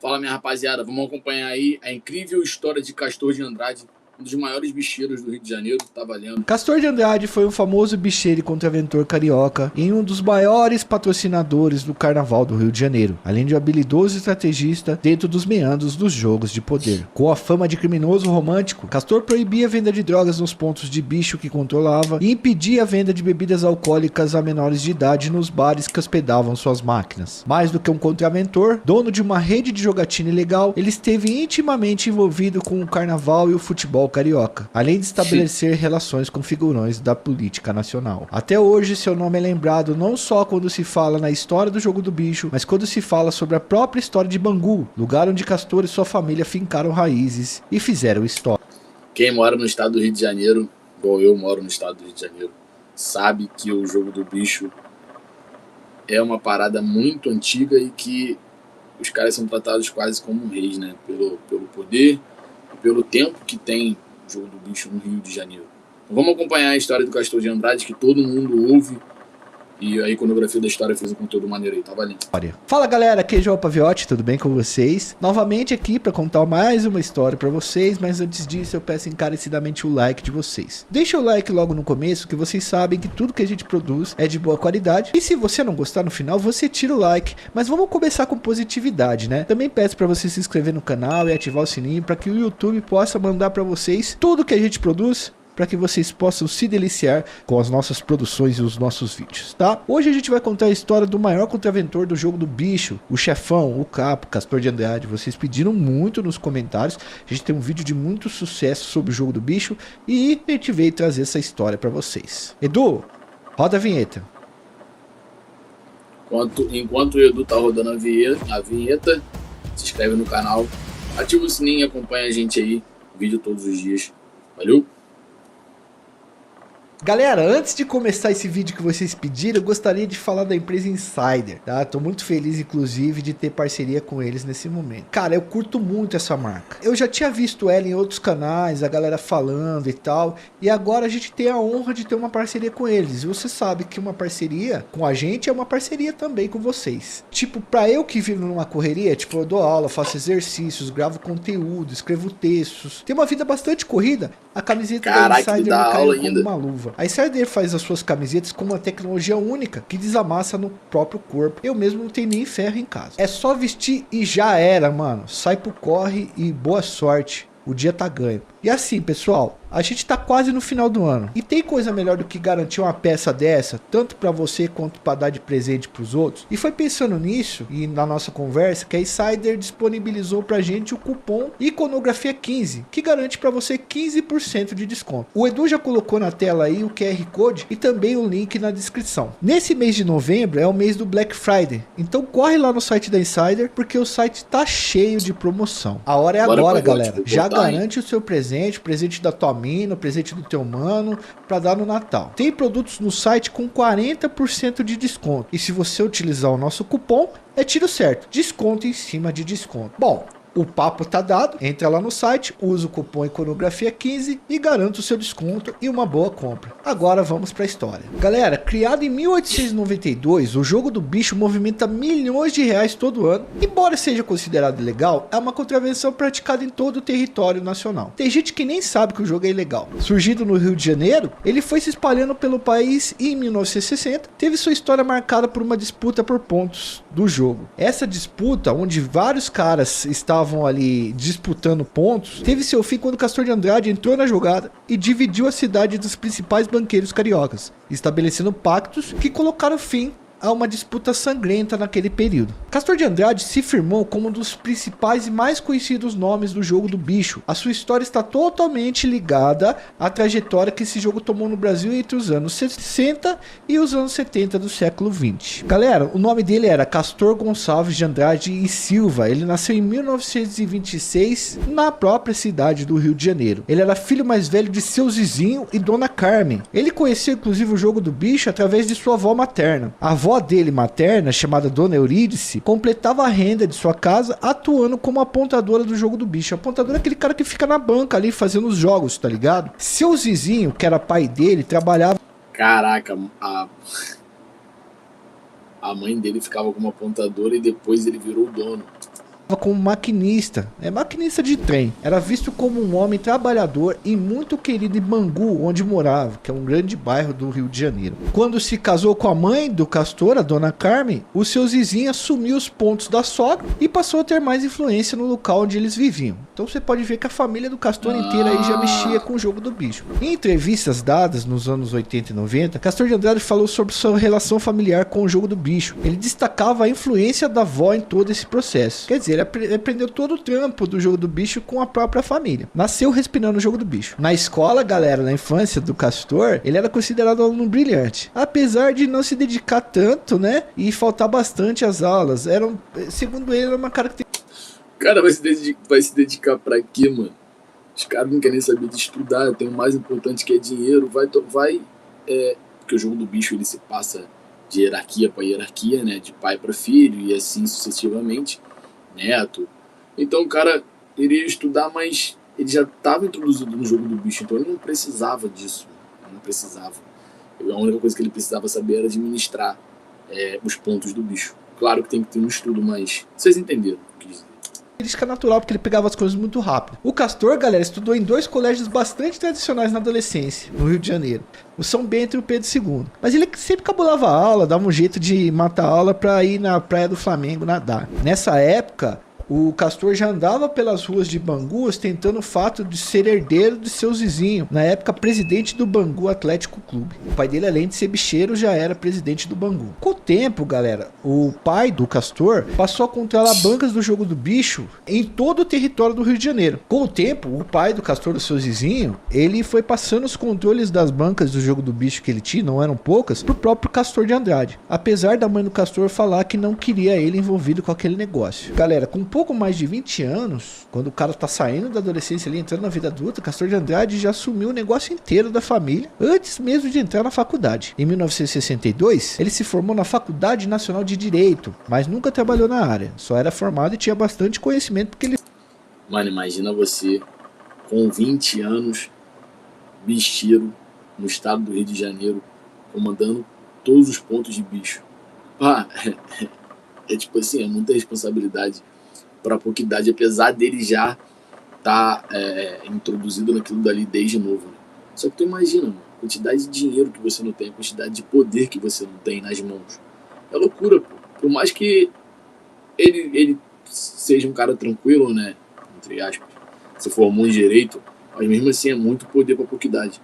Fala, minha rapaziada, vamos acompanhar aí a incrível história de Castor de Andrade, um dos maiores bicheiros do Rio de Janeiro, tá valendo. Castor de Andrade foi um famoso bicheiro e contraventor carioca e um dos maiores patrocinadores do Carnaval do Rio de Janeiro, além de um habilidoso estrategista dentro dos meandros dos jogos de poder. Com a fama de criminoso romântico, Castor proibia a venda de drogas nos pontos de bicho que controlava e impedia a venda de bebidas alcoólicas a menores de idade nos bares que hospedavam suas máquinas. Mais do que um contraventor, dono de uma rede de jogatina ilegal, ele esteve intimamente envolvido com o Carnaval e o futebol carioca, além de estabelecer relações com figurões da política nacional. Até hoje, seu nome é lembrado não só quando se fala na história do jogo do bicho, mas quando se fala sobre a própria história de Bangu, lugar onde Castor e sua família fincaram raízes e fizeram história. Quem mora no estado do Rio de Janeiro, igual eu moro no estado do Rio de Janeiro, sabe que o jogo do bicho é uma parada muito antiga e que os caras são tratados quase como reis, né? Pelo poder e pelo tempo que tem o jogo do bicho no Rio de Janeiro. Então, vamos acompanhar a história do Castor de Andrade, que todo mundo ouve, e a iconografia da história fez um conteúdo maneiro aí, tá valendo. Fala galera, aqui é João Paviotti, tudo bem com vocês? Novamente aqui para contar mais uma história para vocês, mas antes disso eu peço encarecidamente o like de vocês. Deixa o like logo no começo, que vocês sabem que tudo que a gente produz é de boa qualidade. E se você não gostar no final, você tira o like. Mas vamos começar com positividade, né? Também peço para você se inscrever no canal e ativar o sininho para que o YouTube possa mandar para vocês tudo que a gente produz, para que vocês possam se deliciar com as nossas produções e os nossos vídeos, tá? Hoje a gente vai contar a história do maior contraventor do jogo do bicho, o chefão, o capo, Castor de Andrade. Vocês pediram muito nos comentários, a gente tem um vídeo de muito sucesso sobre o jogo do bicho e a gente veio trazer essa história para vocês. Edu, roda a vinheta. Enquanto o Edu tá rodando a vinheta, se inscreve no canal, ativa o sininho e acompanha a gente aí, vídeo todos os dias. Valeu! Galera, antes de começar esse vídeo que vocês pediram, eu gostaria de falar da empresa Insider, tá? Tô muito feliz, inclusive, de ter parceria com eles nesse momento. Cara, eu curto muito essa marca. Eu já tinha visto ela em outros canais, a galera falando e tal, e agora a gente tem a honra de ter uma parceria com eles. E você sabe que uma parceria com a gente é uma parceria também com vocês. Tipo, pra eu que vivo numa correria, tipo, eu dou aula, faço exercícios, gravo conteúdo, escrevo textos, tem uma vida bastante corrida, a camiseta da Insider me caiu como uma luva. A Insider faz as suas camisetas com uma tecnologia única que desamassa no próprio corpo. Eu mesmo não tenho nem ferro em casa. É só vestir e já era, mano. Sai pro corre e boa sorte. O dia tá ganho. E assim, pessoal, a gente tá quase no final do ano. E tem coisa melhor do que garantir uma peça dessa, tanto para você quanto para dar de presente para os outros? E foi pensando nisso, e na nossa conversa, que a Insider disponibilizou pra gente o cupom Iconografia15, que garante para você 15% de desconto. O Edu já colocou na tela aí o QR Code e também o link na descrição. Nesse mês de novembro é o mês do Black Friday, então corre lá no site da Insider, porque o site tá cheio de promoção. A hora é agora, galera. Já garante o seu presente, o presente da tua mina, o presente do teu mano, para dar no Natal. Tem produtos no site com 40% de desconto. E se você utilizar o nosso cupom, é tiro certo. Desconto em cima de desconto. Bom, o papo tá dado, entra lá no site, usa o cupom Iconografia15 e garanta o seu desconto e uma boa compra. Agora vamos para a história. Galera, criado em 1892, o jogo do bicho movimenta milhões de reais todo ano. Embora seja considerado ilegal, é uma contravenção praticada em todo o território nacional. Tem gente que nem sabe que o jogo é ilegal. Surgido no Rio de Janeiro, ele foi se espalhando pelo país e em 1960 teve sua história marcada por uma disputa por pontos do jogo. Essa disputa, onde vários caras estavam ali disputando pontos, teve seu fim quando Castor de Andrade entrou na jogada e dividiu a cidade dos principais banqueiros cariocas, estabelecendo pactos que colocaram fim a uma disputa sangrenta naquele período. Castor de Andrade se firmou como um dos principais e mais conhecidos nomes do jogo do bicho. A sua história está totalmente ligada à trajetória que esse jogo tomou no Brasil entre os anos 60 e os anos 70 do século 20. Galera, o nome dele era Castor Gonçalves de Andrade e Silva. Ele nasceu em 1926 na própria cidade do Rio de Janeiro. Ele era filho mais velho de seu Zizinho e Dona Carmen. Ele conheceu inclusive o jogo do bicho através de sua avó materna. A avó dele materna, chamada Dona Eurídice, completava a renda de sua casa atuando como apontadora do jogo do bicho. A apontadora é aquele cara que fica na banca ali fazendo os jogos, tá ligado? Seu Zizinho, que era pai dele, trabalhava... Caraca, a mãe dele ficava como apontadora e depois ele virou o dono. como maquinista, maquinista de trem. Era visto como um homem trabalhador e muito querido em Bangu, onde morava, que é um grande bairro do Rio de Janeiro. Quando se casou com a mãe do Castor, a dona Carmen, o seu Zizinho assumiu os pontos da sogra e passou a ter mais influência no local onde eles viviam. Então você pode ver que a família do Castor inteira aí já mexia com o jogo do bicho. Em entrevistas dadas nos anos 80 e 90, Castor de Andrade falou sobre sua relação familiar com o jogo do bicho. Ele destacava a influência da avó em todo esse processo. Quer dizer, ele aprendeu todo o trampo do jogo do bicho com a própria família. Nasceu respirando o jogo do bicho. Na escola, galera, na infância do Castor, ele era considerado um aluno brilhante. Apesar de não se dedicar tanto, né? E faltar bastante às aulas. Segundo ele, era uma característica. O cara vai se dedicar pra quê, mano? Os caras não querem saber de estudar. Tem o mais importante que é dinheiro. Porque o jogo do bicho ele se passa de hierarquia para hierarquia, né? De pai para filho e assim sucessivamente. Neto. Então o cara iria estudar, mas ele já estava introduzido no jogo do bicho, então ele não precisava disso. Ele não precisava. A única coisa que ele precisava saber era administrar os pontos do bicho. Claro que tem que ter um estudo, mas vocês entenderam o que dizer. Característica natural, porque ele pegava as coisas muito rápido. O Castor, galera, estudou em 2 colégios bastante tradicionais na adolescência, no Rio de Janeiro. O São Bento e o Pedro II. Mas ele sempre cabulava a aula, dava um jeito de matar a aula pra ir na praia do Flamengo nadar. Nessa época, o Castor já andava pelas ruas de Bangu ostentando o fato de ser herdeiro de seu Zizinho, na época presidente do Bangu Atlético Clube. O pai dele, além de ser bicheiro, já era presidente do Bangu. Com o tempo, galera, o pai do Castor passou a controlar bancas do jogo do bicho em todo o território do Rio de Janeiro. Com o tempo, o pai do Castor, o seu Zizinho, ele foi passando os controles das bancas do jogo do bicho que ele tinha, não eram poucas, pro próprio Castor de Andrade. Apesar da mãe do Castor falar que não queria ele envolvido com aquele negócio. Galera, com pouco mais de 20 anos, quando o cara tá saindo da adolescência ali, entrando na vida adulta, Castor de Andrade já assumiu o negócio inteiro da família, antes mesmo de entrar na faculdade. Em 1962, ele se formou na Faculdade Nacional de Direito, mas nunca trabalhou na área, só era formado e tinha bastante conhecimento porque ele... Mano, imagina você com 20 anos, bicheiro, no estado do Rio de Janeiro, comandando todos os pontos de bicho. Tipo assim, é muita responsabilidade para pouca idade, apesar dele já tá introduzido naquilo dali desde novo, né? Só que tu imagina, mano, a quantidade de dinheiro que você não tem, a quantidade de poder que você não tem nas mãos. É loucura, pô. Por mais que ele seja um cara tranquilo, né, entre aspas, se formou em direito, mas mesmo assim é muito poder para pouca idade.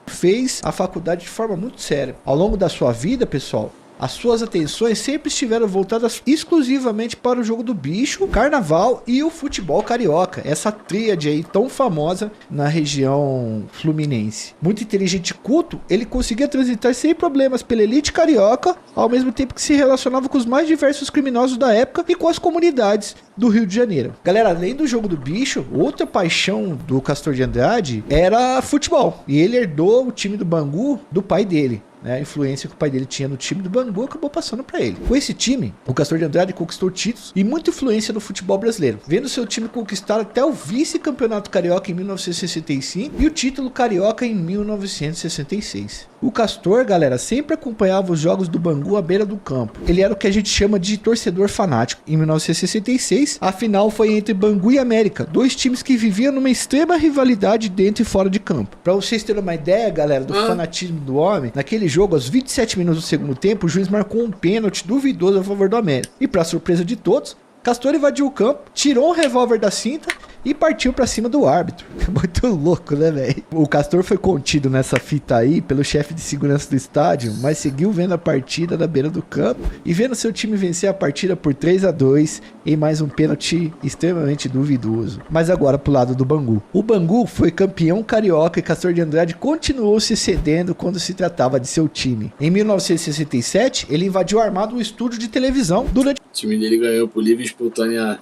Fez a faculdade de forma muito séria. Ao longo da sua vida, pessoal, as suas atenções sempre estiveram voltadas exclusivamente para o jogo do bicho, o carnaval e o futebol carioca. Essa tríade aí tão famosa na região fluminense. Muito inteligente e culto, ele conseguia transitar sem problemas pela elite carioca, ao mesmo tempo que se relacionava com os mais diversos criminosos da época e com as comunidades do Rio de Janeiro. Galera, além do jogo do bicho, outra paixão do Castor de Andrade era futebol. E ele herdou o time do Bangu do pai dele. A influência que o pai dele tinha no time do Bangu acabou passando para ele. Com esse time, o Castor de Andrade conquistou títulos e muita influência no futebol brasileiro, vendo seu time conquistar até o vice-campeonato carioca em 1965 e o título carioca em 1966. O Castor, galera, sempre acompanhava os jogos do Bangu à beira do campo. Ele era o que a gente chama de torcedor fanático. Em 1966, a final foi entre Bangu e América, 2 times que viviam numa extrema rivalidade dentro e fora de campo. Para vocês terem uma ideia, galera, do fanatismo do homem, naquele jogo, aos 27 minutos do segundo tempo, o juiz marcou um pênalti duvidoso a favor do América. E para surpresa de todos, Castor invadiu o campo, tirou um revólver da cinta e partiu pra cima do árbitro. Muito louco, né, velho? O Castor foi contido nessa fita aí pelo chefe de segurança do estádio, mas seguiu vendo a partida na beira do campo e vendo seu time vencer a partida por 3-2 em mais um pênalti extremamente duvidoso. Mas agora pro lado do Bangu. O Bangu foi campeão carioca e Castor de Andrade continuou se cedendo quando se tratava de seu time. Em 1967, ele invadiu armado um estúdio de televisão durante... O time dele ganhou por livre e espontânea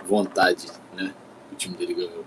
vontade, né? O time dele ganhou.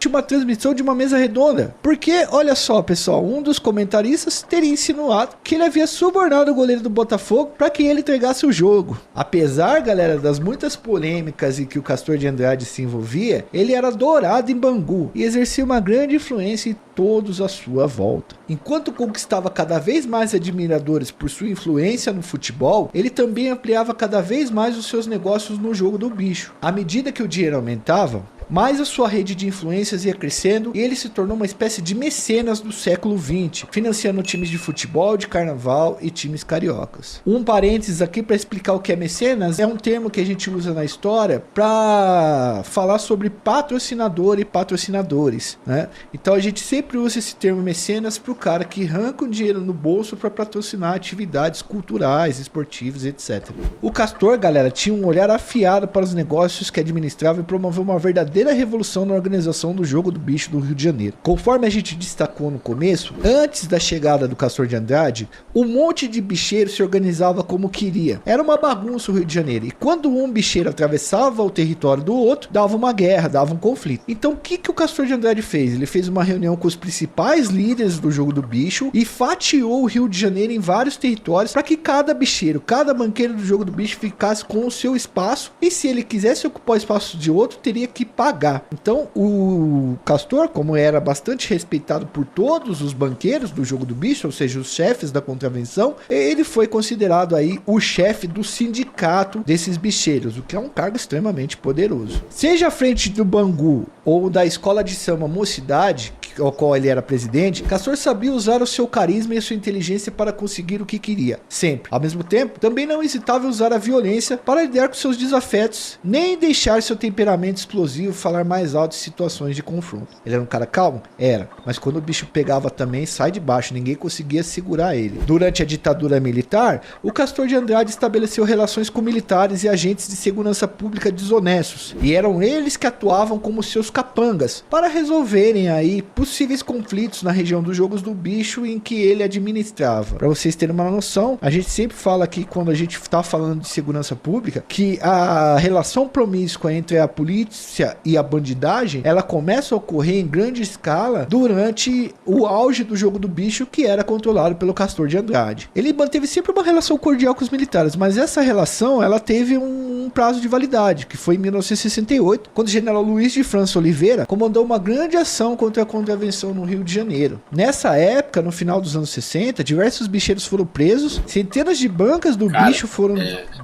durante uma transmissão de uma mesa redonda. Porque, olha só, pessoal, um dos comentaristas teria insinuado que ele havia subornado o goleiro do Botafogo para que ele entregasse o jogo. Apesar, galera, das muitas polêmicas em que o Castor de Andrade se envolvia, ele era adorado em Bangu e exercia uma grande influência em todos à sua volta. Enquanto conquistava cada vez mais admiradores por sua influência no futebol, ele também ampliava cada vez mais os seus negócios no jogo do bicho. À medida que o dinheiro aumentava, mais a sua rede de influências ia crescendo e ele se tornou uma espécie de mecenas do século XX, financiando times de futebol, de carnaval e times cariocas. Um parênteses aqui para explicar o que é mecenas, é um termo que a gente usa na história para falar sobre patrocinador e patrocinadores, né? Então a gente sempre usa esse termo mecenas para o cara que arranca o dinheiro no bolso para patrocinar atividades culturais, esportivas, etc. O Castor, galera, tinha um olhar afiado para os negócios que administrava e promoveu uma verdadeira revolução na organização do jogo do bicho do Rio de Janeiro. Conforme a gente destacou no começo, antes da chegada do Castor de Andrade, um monte de bicheiros se organizava como queria. Era uma bagunça o Rio de Janeiro, e quando um bicheiro atravessava o território do outro, dava uma guerra, dava um conflito. Então o que o Castor de Andrade fez? Ele fez uma reunião com os principais líderes do jogo do bicho e fatiou o Rio de Janeiro em vários territórios para que cada bicheiro, cada banqueiro do jogo do bicho ficasse com o seu espaço, e se ele quisesse ocupar o espaço de outro, teria que pagar. Então o Castor, como era bastante respeitado por todos os banqueiros do jogo do bicho, ou seja, os chefes da contravenção, ele foi considerado aí o chefe do sindicato desses bicheiros, o que é um cargo extremamente poderoso. Seja à frente do Bangu ou da escola de samba Mocidade, ao qual ele era presidente, Castor sabia usar o seu carisma e a sua inteligência para conseguir o que queria, sempre. Ao mesmo tempo, também não hesitava em usar a violência para lidar com seus desafetos, nem deixar seu temperamento explosivo falar mais alto em situações de confronto. Ele era um cara calmo? Era. Mas quando o bicho pegava também, sai de baixo, ninguém conseguia segurar ele. Durante a ditadura militar, o Castor de Andrade estabeleceu relações com militares e agentes de segurança pública desonestos, e eram eles que atuavam como seus capangas, para resolverem aí possíveis conflitos na região dos jogos do bicho em que ele administrava. Para vocês terem uma noção, a gente sempre fala aqui, quando a gente está falando de segurança pública, que a relação promíscua entre a polícia e a bandidagem, ela começa a ocorrer em grande escala durante o auge do jogo do bicho, que era controlado pelo Castor de Andrade. Ele manteve sempre uma relação cordial com os militares, mas essa relação, ela teve um prazo de validade, que foi em 1968, quando o general Luiz de França Oliveira comandou uma grande ação contra a contravenção no Rio de Janeiro. Nessa época, no final dos anos 60, diversos bicheiros foram presos, centenas de bancas do bicho foram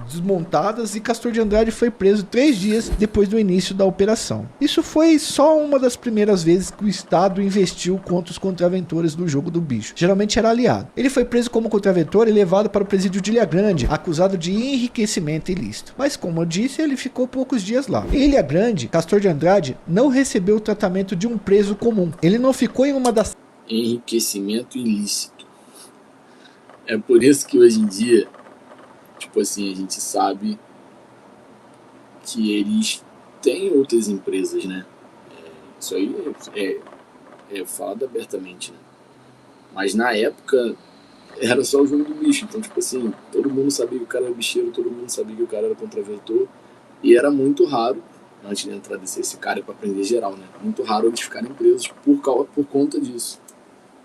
desmontadas e Castor de Andrade foi preso 3 dias depois do início da operação. Isso foi só uma das primeiras vezes que o Estado investiu contra os contraventores do jogo do bicho. Geralmente era aliado. Ele foi preso como contraventor e levado para o presídio de Ilha Grande, acusado de enriquecimento ilícito. Mas como eu disse, ele ficou poucos dias lá. Em Ilha Grande, Castor de Andrade não recebeu o tratamento de um preso comum. Ele não ficou em uma das... Enriquecimento ilícito. É por isso que hoje em dia, tipo assim, a gente sabe que eles têm outras empresas, né? Isso aí é falado abertamente, né? Mas na época era só o jogo do bicho. Então, tipo assim, todo mundo sabia que o cara era bicheiro, todo mundo sabia que o cara era contraventor. E era muito raro, antes de entrar esse cara para aprender geral, né? Muito raro eles ficarem presos por conta disso.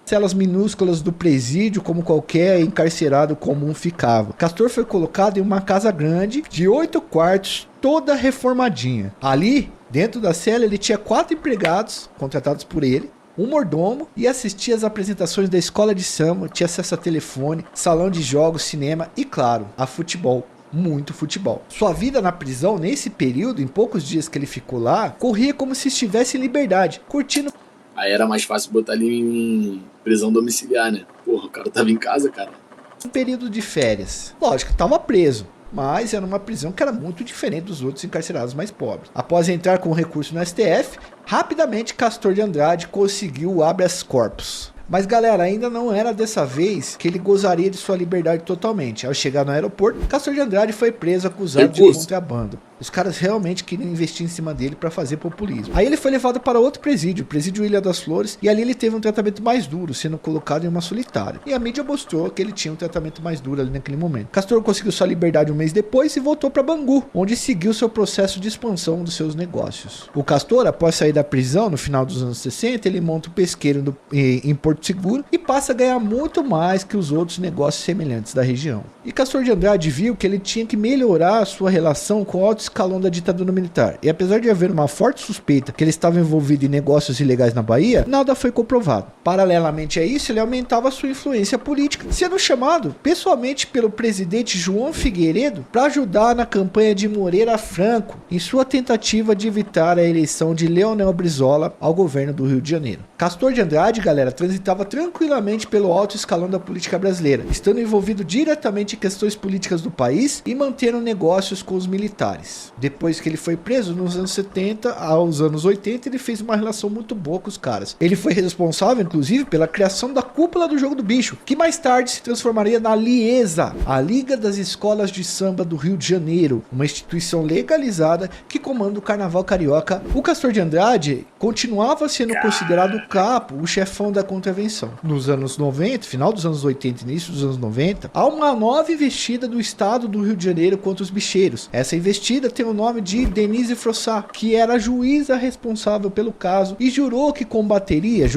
Celas minúsculas do presídio, como qualquer encarcerado comum ficava. Castor foi colocado em uma casa grande, de 8 quartos, toda reformadinha. Ali, dentro da cela, ele tinha 4 empregados, contratados por ele, um mordomo, e assistia às apresentações da escola de samba, tinha acesso a telefone, salão de jogos, cinema e, claro, a futebol. Muito futebol. Sua vida na prisão, nesse período, em poucos dias que ele ficou lá, corria como se estivesse em liberdade, curtindo... Aí era mais fácil botar ele em prisão domiciliar, né? Porra, o cara tava em casa, cara. Um período de férias. Lógico, tava preso, mas era uma prisão que era muito diferente dos outros encarcerados mais pobres. Após entrar com recurso no STF, rapidamente Castor de Andrade conseguiu o habeas corpus. Mas galera, ainda não era dessa vez que ele gozaria de sua liberdade totalmente. Ao chegar no aeroporto, Castor de Andrade foi preso acusado de contrabando. Os caras realmente queriam investir em cima dele para fazer populismo. Aí ele foi levado para outro presídio, o presídio Ilha das Flores, e ali ele teve um tratamento mais duro, sendo colocado em uma solitária. E a mídia mostrou que ele tinha um tratamento mais duro ali naquele momento. Castor conseguiu sua liberdade um mês depois e voltou para Bangu, onde seguiu seu processo de expansão dos seus negócios. O Castor, após sair da prisão no final dos anos 60, ele monta um pesqueiro em Porto Seguro e passa a ganhar muito mais que os outros negócios semelhantes da região. E Castor de Andrade viu que ele tinha que melhorar a sua relação com o alto escalão da ditadura militar. E apesar de haver uma forte suspeita que ele estava envolvido em negócios ilegais na Bahia, nada foi comprovado. Paralelamente a isso, ele aumentava sua influência política, sendo chamado pessoalmente pelo presidente João Figueiredo para ajudar na campanha de Moreira Franco em sua tentativa de evitar a eleição de Leonel Brizola ao governo do Rio de Janeiro. Castor de Andrade, galera, transitava tranquilamente pelo alto escalão da política brasileira, estando envolvido diretamente em questões políticas do país e mantendo negócios com os militares. Depois que ele foi preso nos anos 70 aos anos 80, ele fez uma relação muito boa com os caras. Ele foi responsável, inclusive, pela criação da cúpula do Jogo do Bicho, que mais tarde se transformaria na Liesa, a Liga das Escolas de Samba do Rio de Janeiro, uma instituição legalizada que comanda o carnaval carioca. O Castor de Andrade continuava sendo considerado o capo, o chefão da contravenção. Nos anos 90, final dos anos 80 e início dos anos 90, há uma nova investida do estado do Rio de Janeiro contra os bicheiros. Essa investida tem o nome de Denise Frossat, que era a juíza responsável pelo caso e jurou que combateria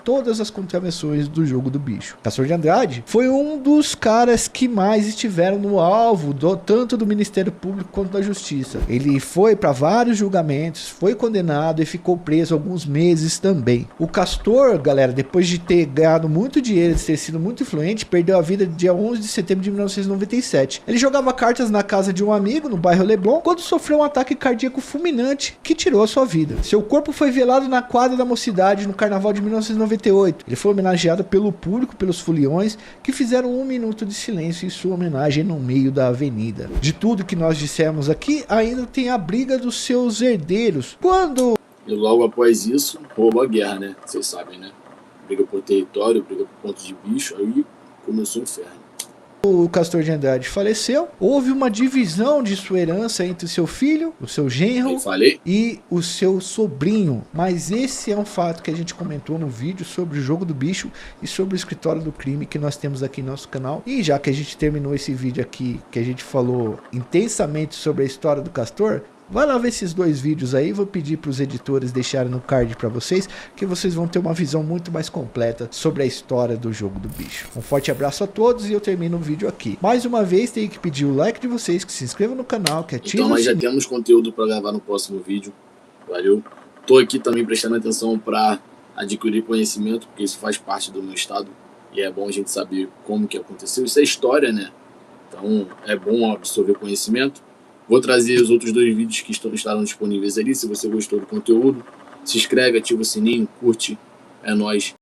todas as contravenções do Jogo do Bicho. Castor de Andrade foi um dos caras que mais estiveram no alvo tanto do Ministério Público quanto da Justiça. Ele foi para vários julgamentos, foi condenado e ficou preso alguns meses também. O Castor, galera, depois de ter ganhado muito dinheiro, de ter sido muito influente, perdeu a vida dia 11 de setembro de 1997. Ele jogava cartas na casa de um amigo no bairro Leblon quando sofreu um ataque cardíaco fulminante que tirou a sua vida. Seu corpo foi velado na quadra da Mocidade no carnaval de 1998. Ele foi homenageado pelo público, pelos foliões, que fizeram 1 minuto de silêncio em sua homenagem no meio da avenida. De tudo que nós dissemos aqui, ainda tem a briga dos seus herdeiros. E logo após isso, rolou a guerra, né? Vocês sabem, né? Briga por território, briga por ponto de bicho, aí começou o inferno. O Castor de Andrade faleceu, houve uma divisão de sua herança entre seu filho, o seu genro e o seu sobrinho. Mas esse é um fato que a gente comentou no vídeo sobre o Jogo do Bicho e sobre o Escritório do Crime que nós temos aqui no nosso canal. E já que a gente terminou esse vídeo aqui, que a gente falou intensamente sobre a história do Castor, vai lá ver esses 2 vídeos aí, vou pedir para os editores deixarem no card para vocês, que vocês vão ter uma visão muito mais completa sobre a história do Jogo do Bicho. Um forte abraço a todos e eu termino o vídeo aqui. Mais uma vez, tenho que pedir o like de vocês, que se inscrevam no canal, que ativem então nós já temos conteúdo para gravar no próximo vídeo. Valeu. Tô aqui também prestando atenção para adquirir conhecimento, porque isso faz parte do meu estado e é bom a gente saber como que aconteceu. Isso é história, né? Então é bom absorver conhecimento. Vou trazer os outros 2 vídeos que estarão disponíveis ali. Se você gostou do conteúdo, se inscreve, ativa o sininho, curte. É nóis.